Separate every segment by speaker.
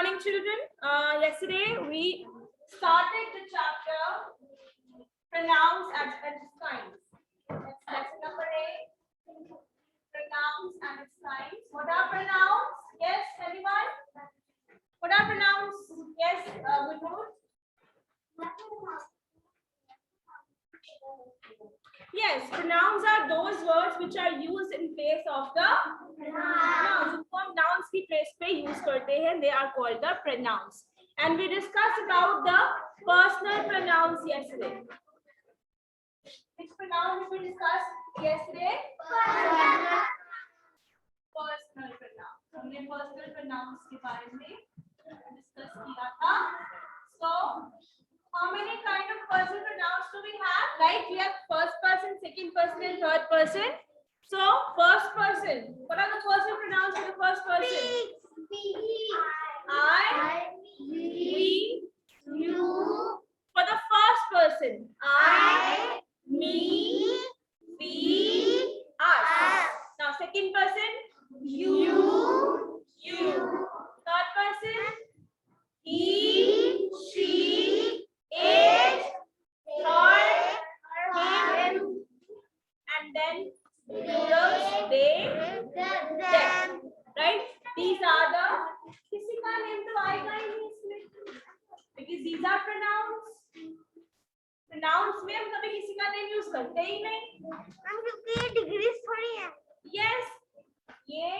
Speaker 1: morning, children. Yesterday we started the chapter pronouns and its signs. That's lesson number 8. Pronouns and its signs. What are pronouns? Yes, anyone? What are pronouns? Yes, Vinod. Yes, pronouns are those words which are used in place of the nouns. जिनको हम nouns की place पे use करते हैं, they are called the pronouns. And we discussed about the personal pronouns yesterday. Which pronouns we discussed yesterday? Personal pronouns. हमने personal pronouns के बारे में discuss किया था. So how many kind of personal pronouns do we have? Like we have first person, second person, and third person. So first person. What are the personal pronouns for the first person? I, we, you. For the first person, I, me, we, us. Now second person, you. Third person, he, she, it, her, him, and then plurals, they, them. Right? These are the. किसी का name तो आएगा ही नहीं इसमें, because these are pronouns. Pronouns में हम कभी किसी का name use करते ही नहीं. हम क्योंकि degrees थोड़ी है. Yes, ये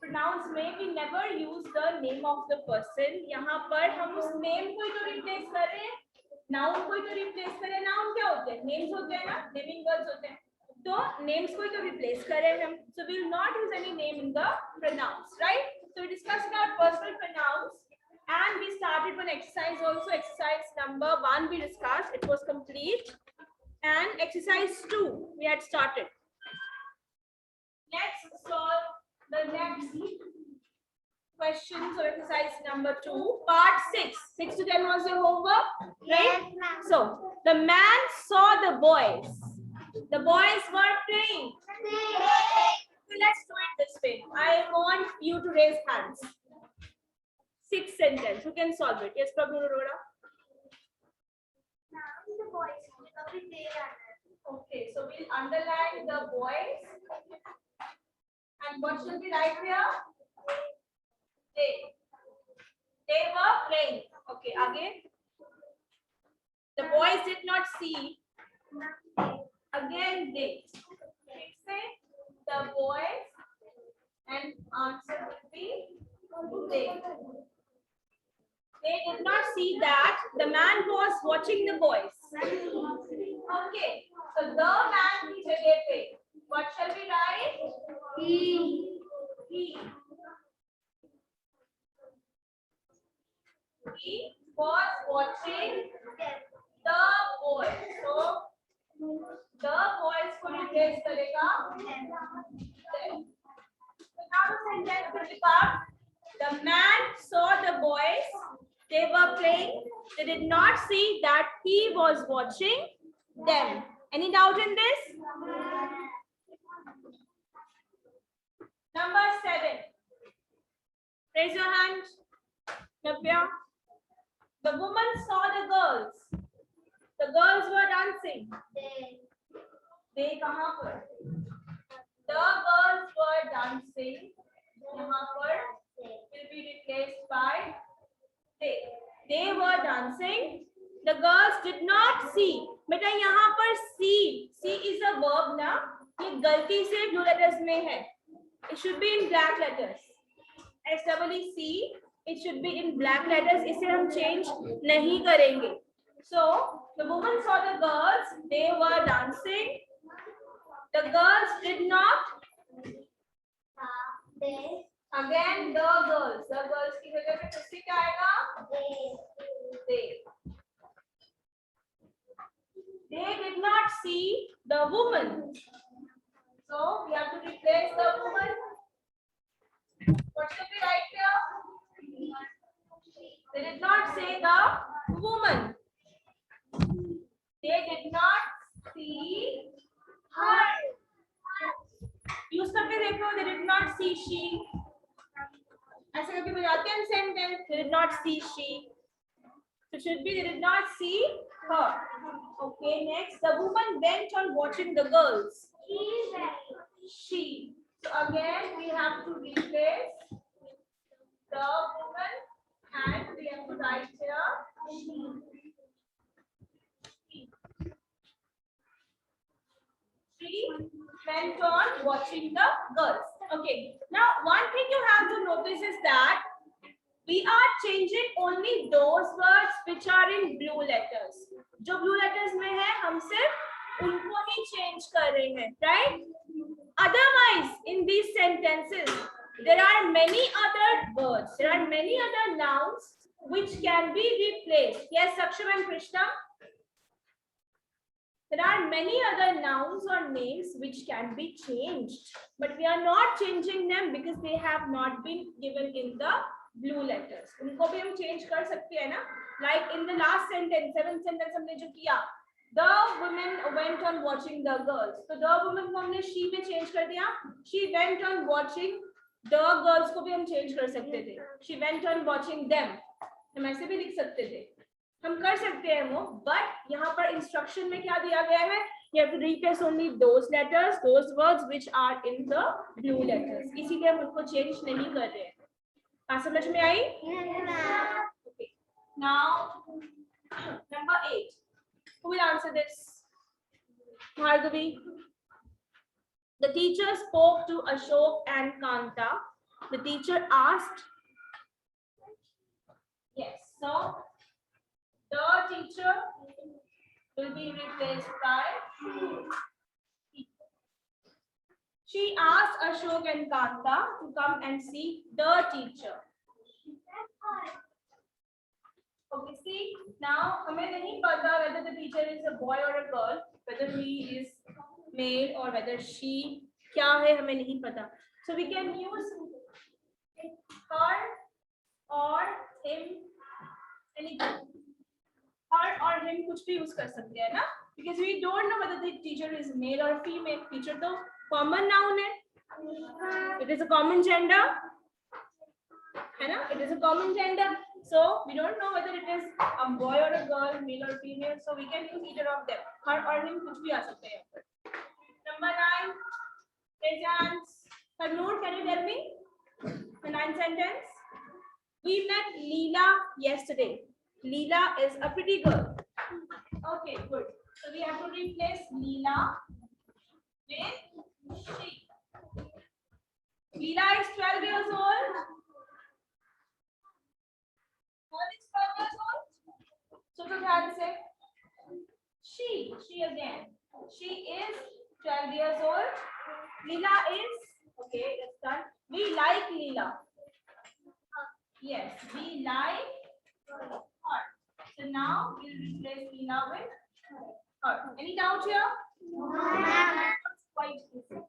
Speaker 1: pronouns में we never use the name of the person. यहाँ पर हम उस name को ही तो replace कर रहे हैं, noun को ही तो replace कर रहे हैं. Noun क्या होते हैं? Names होते हैं ना, naming words होते हैं. तो names को ही तो replace कर रहे हैं हम. So we will not use any name in the pronouns, right? So we discussed about personal pronouns, and we started one exercise also. Exercise number 1 we discussed. It was complete, and exercise 2 we had started. Let's solve the next questions or exercise number 2, part 6. 6 to 10 was your homework, right? Yes, so the man saw the boys. The boys were playing. So let's do it this way. I want you to raise hands. 6 sentence. Who can solve it? Yes, Prabhu Arora.
Speaker 2: The boys.
Speaker 1: Okay, so we'll underline the boys. And what should we write here? They were playing. Okay, again. The boys did not see. Again, they. Say the boys, and answer will be they. They did not see that the man was watching the boys. Okay, so the man की जगह पे what shall we write? He. He was watching the boys. So the boys को replace करेगा them. So now the sentence will become: the man saw the boys. They were playing. They did not see that he was watching them. Any doubt in this? Number 7. Raise your hand. Navya. The woman saw the girls. The girls were dancing. They कहाँ पर? The girls were dancing. यहाँ पर will be replaced by they. They were dancing. The girls did not see. बेटा यहाँ पर see is a verb ना. ये गलती से blue letters में है. It should be in black letters. SEEC. It should be in black letters. इसे हम change नहीं करेंगे. So the woman saw the girls. They were dancing. The girls did not. Again, the girls. The girls की जगह पे किससे क्या आएगा? They. They did not see the woman. So we have to replace the woman. What should we write here? They did not say the woman. They did not see her. Use करके देखो. They did not see she. ऐसे करके बजाते हैं sentence. They did not see she. So should be they did not see her. Okay, next the woman went on watching the girls. She. So again we have to replace the woman and we have to write here she. She went on watching the girls. Okay. Now one thing you have to notice is that we are changing only those words which are in blue letters. जो blue letters में है हम सिर्फ उनको ही change कर रहे हैं, right? Otherwise, in these sentences, there are many other words, there are many other nouns which can be replaced. Yes, Saksham and Krishna. There are many other nouns or names which can be changed, but we are not changing them because they have not been given in the blue letters. उनको भी हम change कर सकते हैं ना? Like in the last sentence, 7th sentence हमने जो किया, the women went on watching the girls. तो the women को हमने she में change कर दिया. She went on watching the girls को भी हम change कर सकते थे. She went on watching them. हम ऐसे भी लिख सकते थे. हम कर सकते हैं वो, बट यहाँ पर इंस्ट्रक्शन में क्या दिया गया है? You have to replace only those letters, those words which are in the blue letters. इसीलिए हम उनको चेंज नहीं कर रहे हैं. बात समझ में आई? Okay. Now number 8. Who will answer this? Bhargavi. The teacher spoke to Ashok and Kanta. The teacher asked. Yes. So the teacher will be replaced by she asked Ashok and Kanta to come and see the teacher. Okay, see, now हमें नहीं पता whether the teacher is a boy or a girl, whether he is male or whether she क्या है हमें नहीं पता. So we can use her or him, anything. Her or him कुछ भी use कर सकते हैं ना, because we don't know whether the teacher is male or female. Teacher तो common noun है, it is a common gender, है ना, it is a common gender, so we don't know whether it is a boy or a girl, male or female, so we can use either of them. Her or him कुछ भी आ सकते हैं. Number 9, raise your hands. Tanur, can you tell me the 9th sentence? We met Leela yesterday. Leela is a pretty girl. Okay, good. So we have to replace Leela with she. Leela is 12 years old. What is 12 years old? So to ध्यान से she again. She is 12 years old. Leela is, okay, it's done. We like Leela. Yes, we like her. So now we'll replace Leela with her. Any doubt here? No. Quite easy.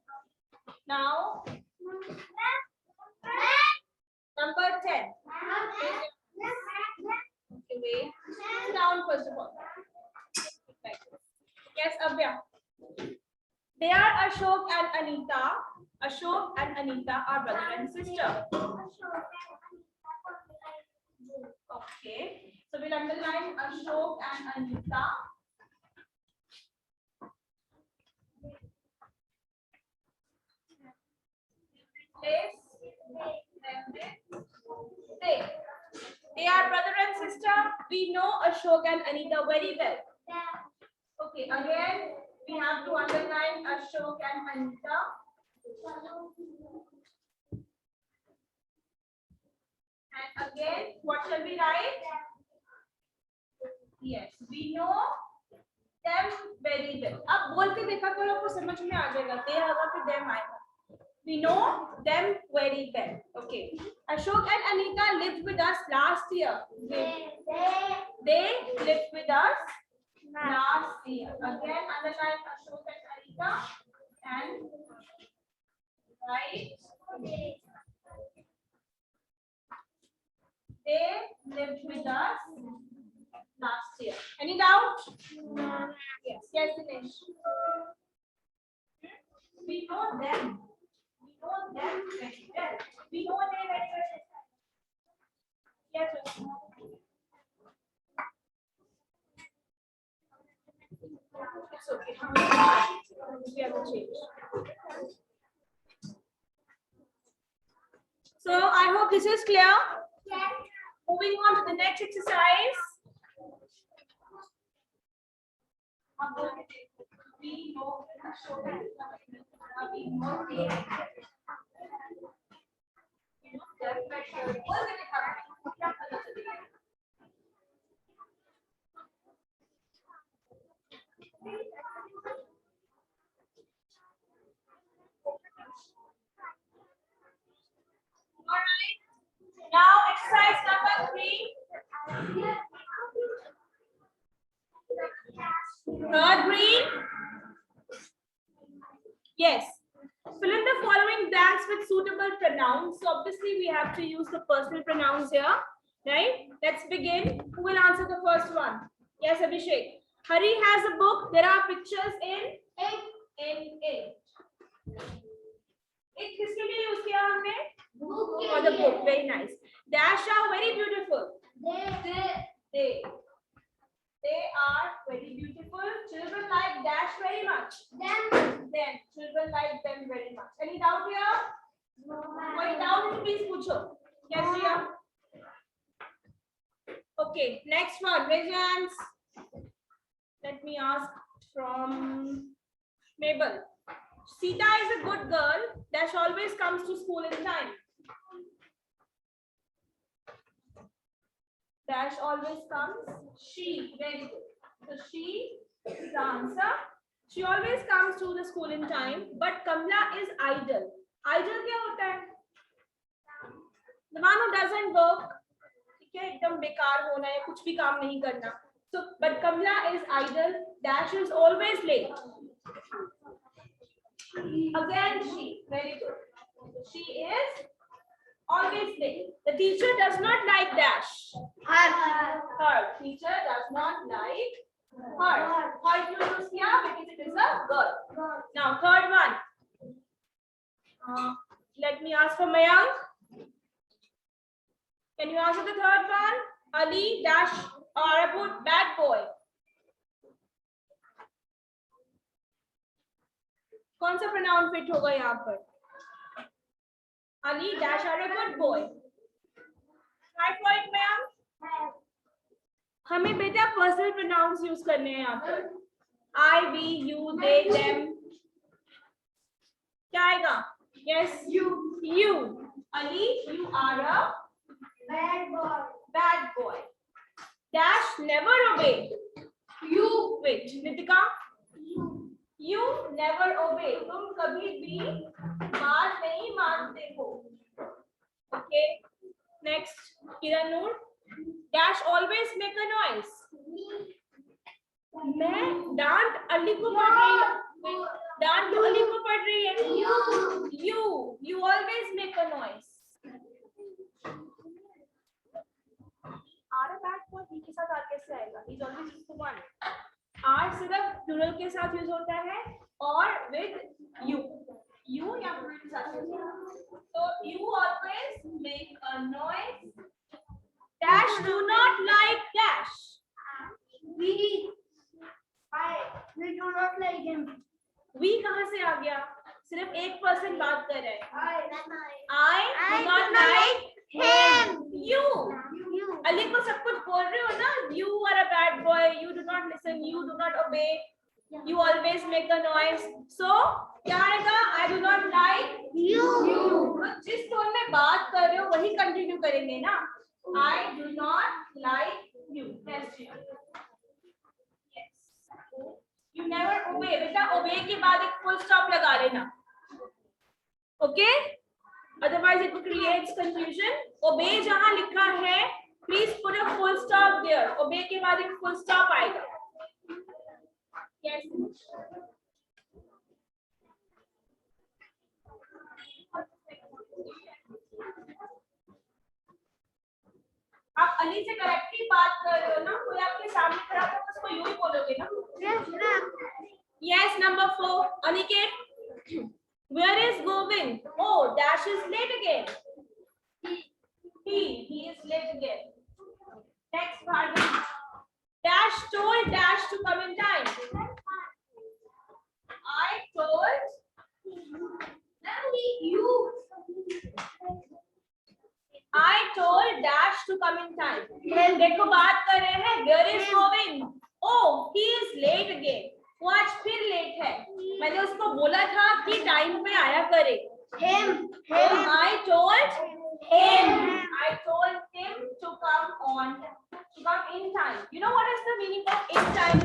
Speaker 1: Now, number 10. Okay, wait. Sit down first of all. Yes, Abhya. They are Ashok and Anita. Ashok and Anita are brother and sister. Okay. So we'll underline Ashok and Anita. They are brother and sister. We know Ashok and Anita very well. Okay, again we have to underline Ashok and Anita. And again, what shall we write? Yes, we know them very well. अब बोल के देखा करो आपको समझ में आ जाएगा. They आएगा फिर them आएगा. We know them very well. Okay. Ashok and Anita lived with us last year. They lived with us last year. Again, underline Ashok and Anita and write. They lived with us last year. Any doubt? No. Yes. Yes, Dinesh. We know them. We know them very well. We know them very well. So I hope this is clear. Moving on to the next exercise. Alright. Now exercise number 3. Third green. Yes. Fill in the following blanks with suitable pronouns. So obviously we have to use the personal pronouns here, right? Let's begin. Who will answer the first one? Yes, Abhishek. Hari has a book. There are pictures in it. It किसके लिए use किया हमने? For the book. Very nice. Dash are very beautiful. They are very beautiful. Children like dash very much. Then children like them very much. Any doubt here? No. Any doubt? Please पूछो. Yes, Riya. Okay. Next one. Raise your hands. Let me ask from Mabel. Sita is a good girl. Dash always comes to school in time. Dash always comes. She. Very good. So she is the answer. She always comes to the school in time. But Kamla is idle. Idle क्या होता है? The one who doesn't work. ठीक है, एकदम बेकार होना है, कुछ भी काम नहीं करना. So, but Kamla is idle. Dash is always late. Again, she. Very good. She is always late. The teacher does not like dash. Her. Teacher does not like her. Her use here because it is a girl. Now, third one. Let me ask for Mayank. Can you answer the third one? Ali dash are a good bad boy. कौन सा pronoun fit होगा यहाँ पर? Ali dash are a good boy. Try for it, ma'am. हमें बेटा personal pronouns use करने हैं यहाँ पर. I, we, you, they, them. क्या आएगा? Yes, you. Ali, you are a bad boy. Dash never obey. You. Wait, Nitika. You never obey. तुम कभी भी बात नहीं मानते हो. Okay. Next, Kiran Noor. Dash always make a noise. मैं डांट अली को पढ़ रही हूँ. डांट अली को पढ़ रही है. You always make a noise. Are a bad boy he के साथ आर कैसे आएगा? He's always used to one. R सिर्फ प्लूरल के साथ यूज होता है और with you या प्लूरल के साथ. So you always make a noise. Dash do not like dash. We do not like him. We कहाँ से आ गया? सिर्फ एक पर्सन बात कर रहा है. I do not like him. You Ali को सब कुछ बोल रहे हो ना. You are a bad boy. You do not listen. You do not obey. You always make a noise. So क्या आएगा? I do not like you. जिस टोन में बात कर रहे हो वही कंटिन्यू करेंगे ना. I do not like you. Yes. You never obey. बेटा obey के बाद एक full stop लगा लेना. Okay? Otherwise it creates confusion. Obey जहाँ लिखा है, please put a full stop there. Obey के बाद एक full stop आएगा. Yes. आप अली से करेक्टली बात कर रहे हो ना. कोई आपके सामने खड़ा हो तो उसको यूं ही बोलोगे ना. Yes, number 4. Aniket. Where is Govind? Oh, Dash is late again. He is late again. Next part. Dash told Dash to come in time. I told you. told dash to come in time. देखो बात कर रहे हैं where is going. Oh, he is late again. वो आज फिर late है. मैंने उसको बोला था कि टाइम पे आया करे. I told him to come in time. You know what is the meaning of in time?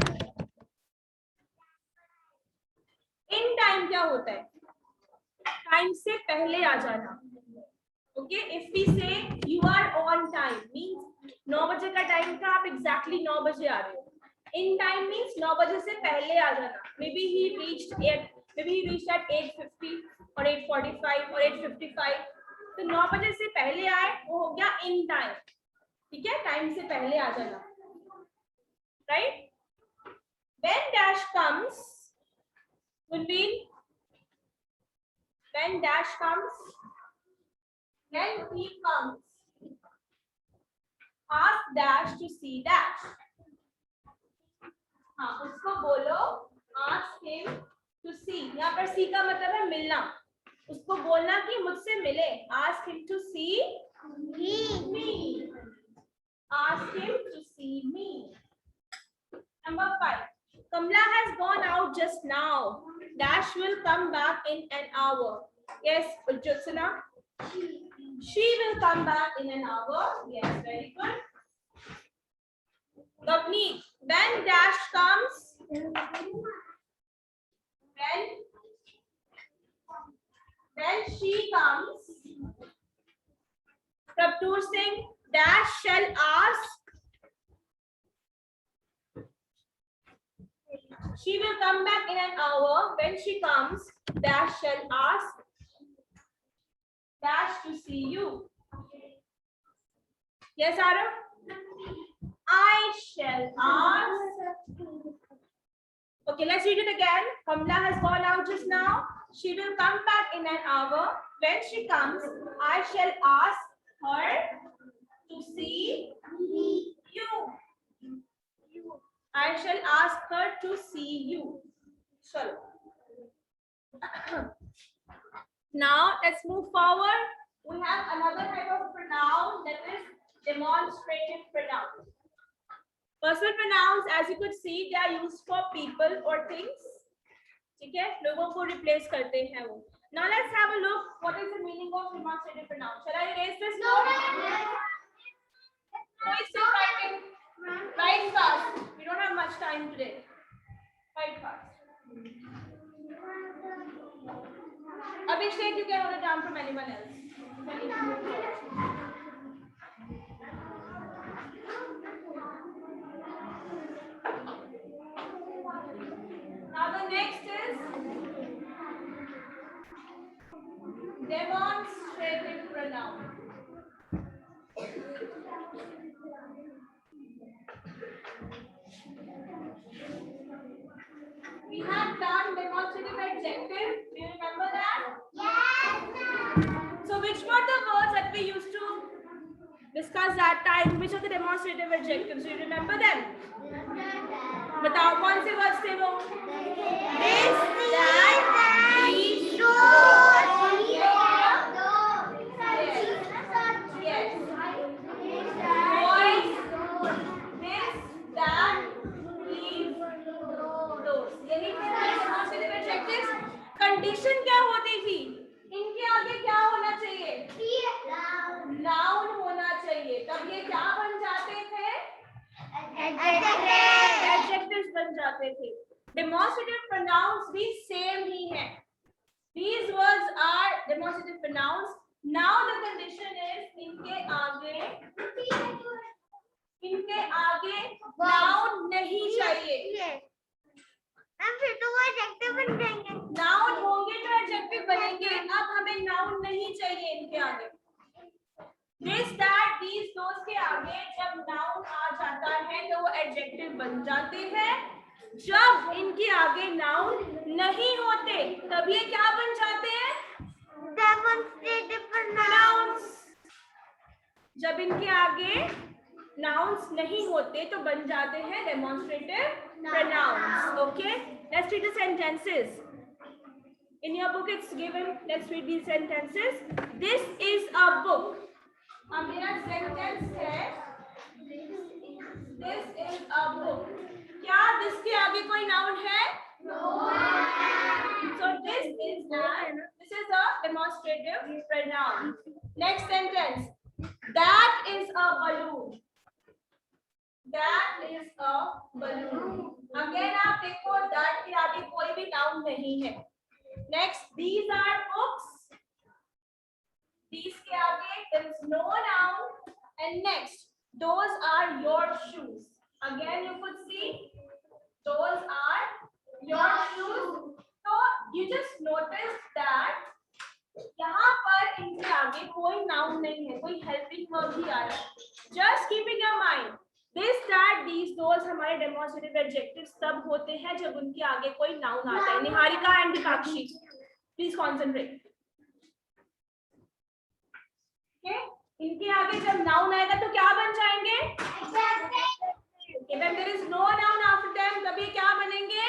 Speaker 1: In time क्या होता है? टाइम से पहले आ जाना. Okay, if we say you are on time means 9 बजे का टाइम था, आप exactly 9 बजे आ रहे हो. In time means 9 बजे से पहले आ जाना. Maybe he reached at 8:50 or 8:45 or 8:55. तो 9 बजे से पहले आए, वो हो गया in time. ठीक है, टाइम से पहले आ जाना. Right? When dash comes will be when dash comes. When he comes, ask dash to see dash. हाँ, उसको बोलो ask him to see. यहाँ पर see का मतलब है मिलना. उसको बोलना कि मुझसे मिले. Ask him to see me. Ask him to see me. Number 5. Kamla has gone out just now. Dash will come back in an hour. Yes, Jyotsna. She will come back in an hour. Yes, very good. Gavneet, when dash comes, when she comes, Prabhur Singh, dash shall ask. She will come back in an hour. When she comes, dash shall ask dash to see you. Yes, Arav? I shall ask. Okay, let's read it again. Kamla has gone out just now. She will come back in an hour. When she comes, I shall ask her to see you. I shall ask her to see you. Chalo. Now let's move forward. We have another type of pronoun, that is demonstrative pronoun. Personal pronouns, as you could see, they are used for people or things. ठीक है, लोगों को replace करते हैं वो. Now let's have a look. What is the meaning of demonstrative pronoun? Shall I erase this? No. Who is still writing? Write fast. We don't have much time today. Write fast. Abhishek, you can hold it down from anyone else. Now the next is demonstrative pronoun. We have done demonstrative adjective. Do you remember that? Yes. So which were the words that we used to discuss that time? Which are the demonstrative adjectives? Do you remember them? बताओ कौन से words थे वो? This, that, these, those. Yes. Boys, this, that, these, those. यही थे demonstrative adjectives. Condition क्या होती थी? इनके आगे क्या होना चाहिए? Noun होना चाहिए. तब ये क्या बन जाते थे? Adjectives बन जाते थे. Demonstrative pronouns भी same ही हैं. These words are demonstrative pronouns. Now the condition is इनके आगे noun नहीं चाहिए. फिर तो वो adjective बन जाएंगे. Noun होंगे तो adjective बनेंगे. अब हमें noun नहीं चाहिए इनके आगे. This, that, these, those के आगे जब noun आ जाता है तो वो adjective बन जाते हैं. जब इनके आगे noun नहीं होते तब ये क्या बन जाते हैं? Demonstrative pronouns. जब इनके आगे nouns नहीं होते तो बन जाते हैं demonstrative pronouns. Okay, let's read the sentences. In your book it's given. Let's read these sentences. This is a book. अब मेरा सेंटेंस है दिस इज अ बुक। क्या दिस के आगे कोई नाउन है? So this is a demonstrative pronoun. Next sentence. That is a balloon. That is a balloon. Again आप देखो that के आगे कोई भी noun नहीं है. Next, these are books. These के आगे there is no noun. And next, those are your shoes. Again you could see those are your shoes. So you just notice that यहाँ पर इनके आगे कोई नाउन नहीं है, कोई हेल्पिंग वर्ब ही आ रहा है. Just keep in your mind this that these those हमारे डेमोन्स्ट्रेटिव एडजेक्टिव्स तब होते हैं जब उनके आगे कोई नाउन आता है. Niharika and Deepakshi please concentrate. Okay, इनके आगे जब नाउन आएगा तो क्या बन जाएंगे? When there is no noun after them, तब ये क्या बनेंगे?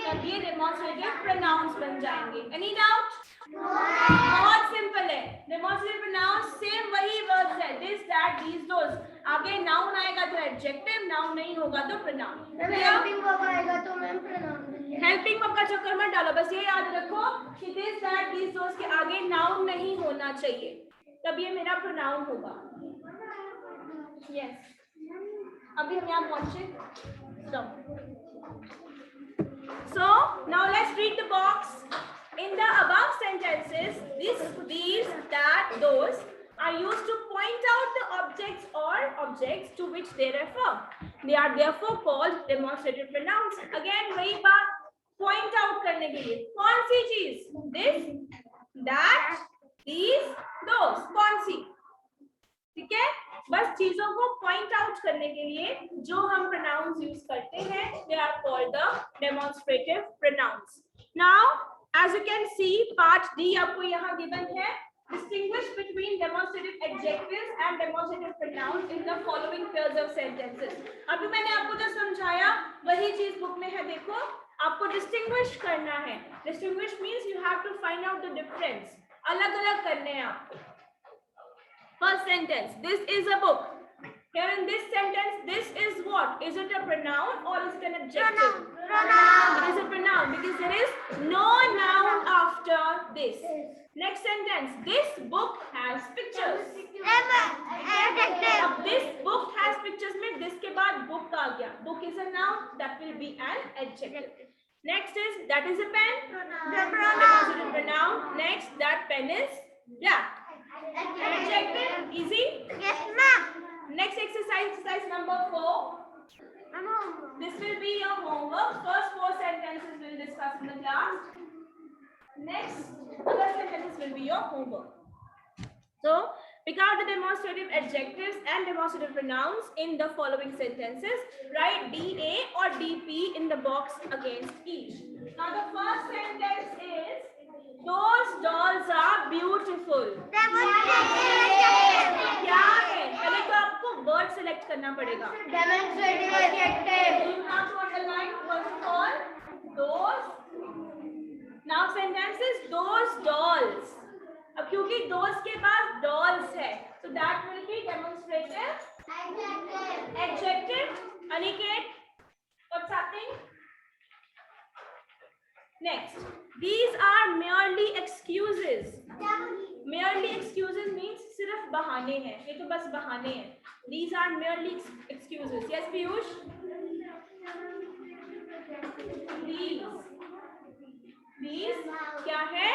Speaker 1: तब ये demonstrative pronouns बन जाएंगे. Any doubt? बहुत सिंपल है. Demonstrative pronouns सेम वही verbs है. This, that, these, those. आगे noun आएगा तो adjective, noun नहीं होगा तो pronoun.
Speaker 2: हेल्पिंग वर्ब आएगा तो मैम pronoun.
Speaker 1: हेल्पिंग वर्ब का चक्कर मत डालो, बस ये याद रखो कि this, that, these, those के आगे noun नहीं होना चाहिए, तब ये मेरा pronoun होगा. Yes. अभी हम यहाँ पहुंचे. So now let's read the box. In the above sentences, this, these, that, those are used to point out the objects or objects to which they refer. They are therefore called demonstrative pronouns. Again वही बात, point out करने के लिए कौन सी चीज? This, that, these, those. कौन सी? ठीक है, बस चीजों को पॉइंट आउट करने के लिए जो हम प्रोनाउंस यूज करते हैं they are called the demonstrative pronouns. Now as you can see part D आपको यहाँ गिवन है. Distinguish between demonstrative adjectives and demonstrative pronouns in the following pairs of sentences. अभी मैंने आपको जो समझाया वही चीज बुक में है. देखो आपको डिस्टिंग्विश करना है. Distinguish means you have to find out the difference. अलग अलग करने हैं आपको. First sentence, this is a book. Here in this sentence, this is what? Is it a pronoun or is it an adjective?
Speaker 2: Pronoun.
Speaker 1: It is a pronoun because there is no noun after this. Next sentence, this book has pictures.
Speaker 2: Adjective.
Speaker 1: अब this book has pictures में this के बाद book आ गया. Book is a noun, that will be an adjective. Next is that is a pen.
Speaker 2: Pronoun.
Speaker 1: Pronoun. Next, that pen is black. Adjective. Easy?
Speaker 2: Yes, ma'am.
Speaker 1: Next exercise number 4. This will be your homework. First 4 sentences we'll discuss in the class. Next other sentences will be your homework. So pick out the demonstrative adjectives and demonstrative pronouns in the following sentences. Write DA or DP in the box against each. Now the first sentence is those dolls are beautiful. क्या है? पहले तो आपको word select करना पड़ेगा.
Speaker 2: Demonstrative adjective.
Speaker 1: You have to underline first of all those. Now sentence is those dolls. अब क्योंकि those के बाद dolls है, so that will be demonstrative adjective. Aniket, what's happening? Next, these are merely excuses. Merely excuses means सिर्फ बहाने हैं. ये तो बस बहाने हैं. These are merely excuses. Yes, Piyush? These क्या है?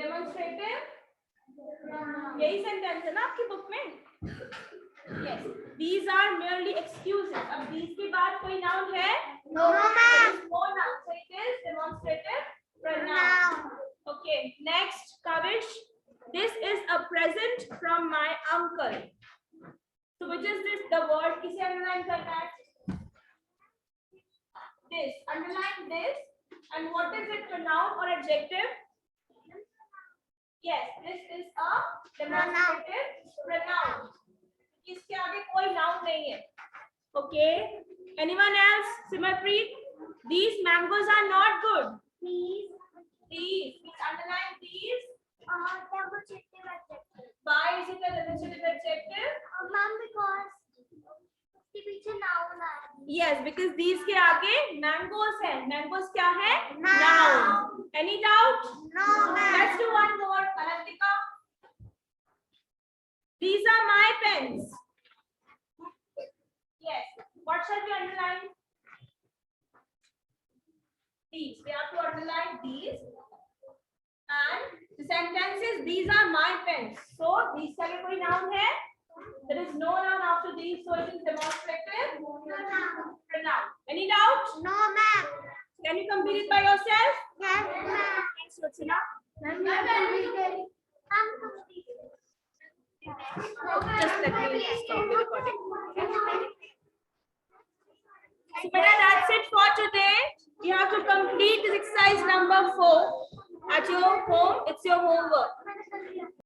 Speaker 1: Demonstrative. यही सेंटेंस है ना आपकी बुक में? Yes. These are merely excuses. अब these के बाद कोई noun है?
Speaker 2: No, ma'am.
Speaker 1: No noun. So it is demonstrative pronoun. Okay. Next, Kavish. This is a present from my uncle. So which is this? The word किसे underline करना है? This. Underline this. And what is it? Pronoun or adjective? Yes. This is a demonstrative pronoun. इसके आगे कोई noun नहीं है. Okay. Anyone else? Simmerpreet? These mangoes are not good. These. Please underline these. Yes, because these के आगे mangoes है. Mangoes क्या है?
Speaker 2: Noun.
Speaker 1: Any doubt?
Speaker 2: No, ma'am.
Speaker 1: Let's do one more. Alantika. These are my pens. Yes. What shall we underline? These. We have to underline these. And the sentence is these are my pens. So these का ये कोई noun है? There is no noun after these, so it is demonstrative. Pronoun. Any doubt?
Speaker 2: No, ma'am.
Speaker 1: Can you complete it by yourself?
Speaker 2: Yes, ma'am.
Speaker 1: Thanks, Ruchina.
Speaker 2: Ma'am, you completed. I'm completed.
Speaker 1: Just let me stop the recording. So, beta, that's it for today. You have to complete this exercise number 4 at your home. It's your homework.